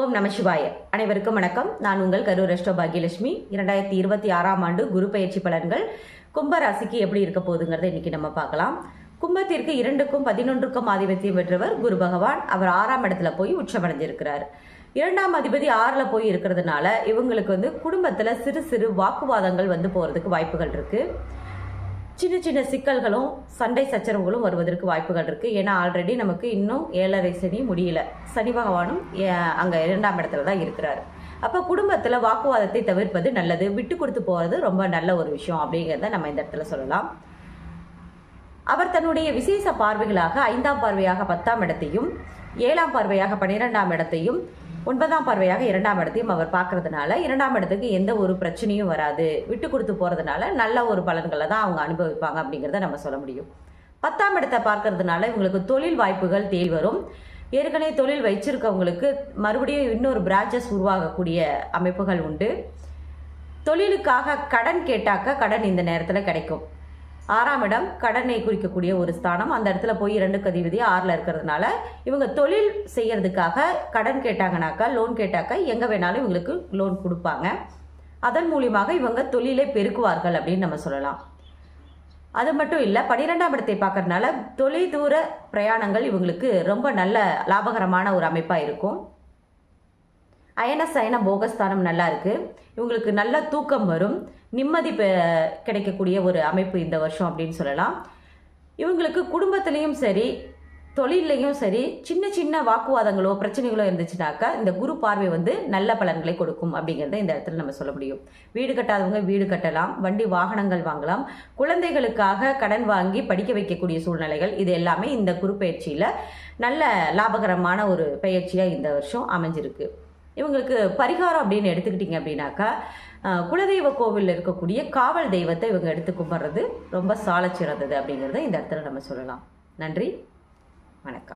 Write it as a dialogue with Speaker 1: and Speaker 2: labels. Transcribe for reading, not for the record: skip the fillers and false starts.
Speaker 1: ஓம் நம சிவாய. அனைவருக்கும் வணக்கம். நான் உங்கள் கரூர் அஷ்டோ பாக்யலட்சுமி. 2026ஆம் ஆண்டு குரு பயிற்சி பலன்கள் கும்பராசிக்கு எப்படி இருக்க போகுதுங்கிறத இன்னைக்கு நம்ம பார்க்கலாம். கும்பத்திற்கு 2க்கும் 11க்கும் ஆதிபத்தியம் பெற்றவர் குரு பகவான். அவர் 6ஆம் இடத்துல போய் உச்சமடைஞ்சிருக்கிறார். 2ஆம் அதிபதி 6ல் போய் இருக்கிறதுனால இவங்களுக்கு குடும்பத்தில் சிறு சிறு வாக்குவாதங்கள் போகிறதுக்கு வாய்ப்புகள் இருக்கு. சின்ன சின்ன சிக்கல்களும் சண்டை சச்சரவுகளும் வருவதற்கு வாய்ப்புகள் இருக்குது. ஏன்னா ஆல்ரெடி நமக்கு இன்னும் 7.5 சனி முடியல. சனி பகவானும் அங்கே 2ஆம் இடத்துல தான் இருக்கிறார். அப்போ குடும்பத்தில் வாக்குவாதத்தை தவிர்ப்பது நல்லது. விட்டு கொடுத்து போகிறது ரொம்ப நல்ல ஒரு விஷயம் அப்படிங்கிறத நம்ம இந்த இடத்துல சொல்லலாம். அவர் தன்னுடைய விசேஷ பார்வைகளாக 5ஆம் பார்வையாக 10ஆம் இடத்தையும், 7ஆம் பார்வையாக 12ஆம் இடத்தையும், 9ஆம் பார்வையாக 2ஆம் இடத்தையும் அவர் பார்க்கறதுனால 2ஆம் இடத்துக்கு எந்த ஒரு பிரச்சனையும் வராது. விட்டு கொடுத்து போகிறதுனால நல்ல ஒரு பலன்களை தான் அவங்க அனுபவிப்பாங்க அப்படிங்கிறத நம்ம சொல்ல முடியும். 10ஆம் இடத்தை பார்க்கறதுனால இவங்களுக்கு தொழில் வாய்ப்புகள் தேடி வரும். ஏற்கனவே தொழில் வச்சிருக்கவங்களுக்கு மறுபடியும் இன்னொரு பிரான்ச்சஸ் உருவாகக்கூடிய அமைப்புகள் உண்டு. தொழிலுக்காக கடன் கேட்டாக்க கடன் இந்த நேரத்தில் கிடைக்கும். 6ஆம் இடம் கடனை குறிக்கக்கூடிய ஒரு ஸ்தானம். அந்த இடத்துல போய் 2க்கு அதிபதி 6ல் இருக்கிறதுனால இவங்க தொழில் செய்யறதுக்காக கடன் கேட்டாங்கனாக்கா, லோன் கேட்டாக்கா எங்கே வேணாலும் இவங்களுக்கு லோன் கொடுப்பாங்க. அதன் மூலியமாக இவங்க தொழிலை பெருக்குவார்கள் அப்படின்னு நம்ம சொல்லலாம். அது மட்டும் இல்லை, 12ஆம் இடத்தை பார்க்கறதுனால தொலை தூர பிரயாணங்கள் இவங்களுக்கு ரொம்ப நல்ல லாபகரமான ஒரு அமைப்பாக இருக்கும். அயன சயன போகஸ்தானம் நல்லா இருக்கு. இவங்களுக்கு நல்ல தூக்கம் வரும், நிம்மதி கிடைக்கக்கூடிய ஒரு அமைப்பு இந்த வருஷம் அப்படின்னு சொல்லலாம். இவங்களுக்கு குடும்பத்திலையும் சரி தொழிலையும் சரி சின்ன சின்ன வாக்குவாதங்களோ பிரச்சனைகளோ இருந்துச்சுனாக்கா இந்த குரு பார்வை நல்ல பலன்களை கொடுக்கும் அப்படிங்கிறத இந்த இடத்துல நம்ம சொல்ல முடியும். வீடு கட்டாதவங்க வீடு கட்டலாம், வண்டி வாகனங்கள் வாங்கலாம், குழந்தைகளுக்காக கடன் வாங்கி படிக்க வைக்கக்கூடிய சூழ்நிலைகள், இது எல்லாமே இந்த குரு பயிற்சியில் நல்ல லாபகரமான ஒரு பயிற்சியாக இந்த வருஷம் அமைஞ்சிருக்கு. இவங்களுக்கு பரிகாரம் அப்படின்னு எடுத்துக்கிட்டிங்க அப்படின்னாக்கா, குலதெய்வ கோவிலில் இருக்கக்கூடிய காவல் தெய்வத்தை இவங்க எடுத்து கும்பிட்றது ரொம்ப சால சிறந்தது அப்படிங்கிறத இந்த இடத்துல நம்ம சொல்லலாம். நன்றி, வணக்கம்.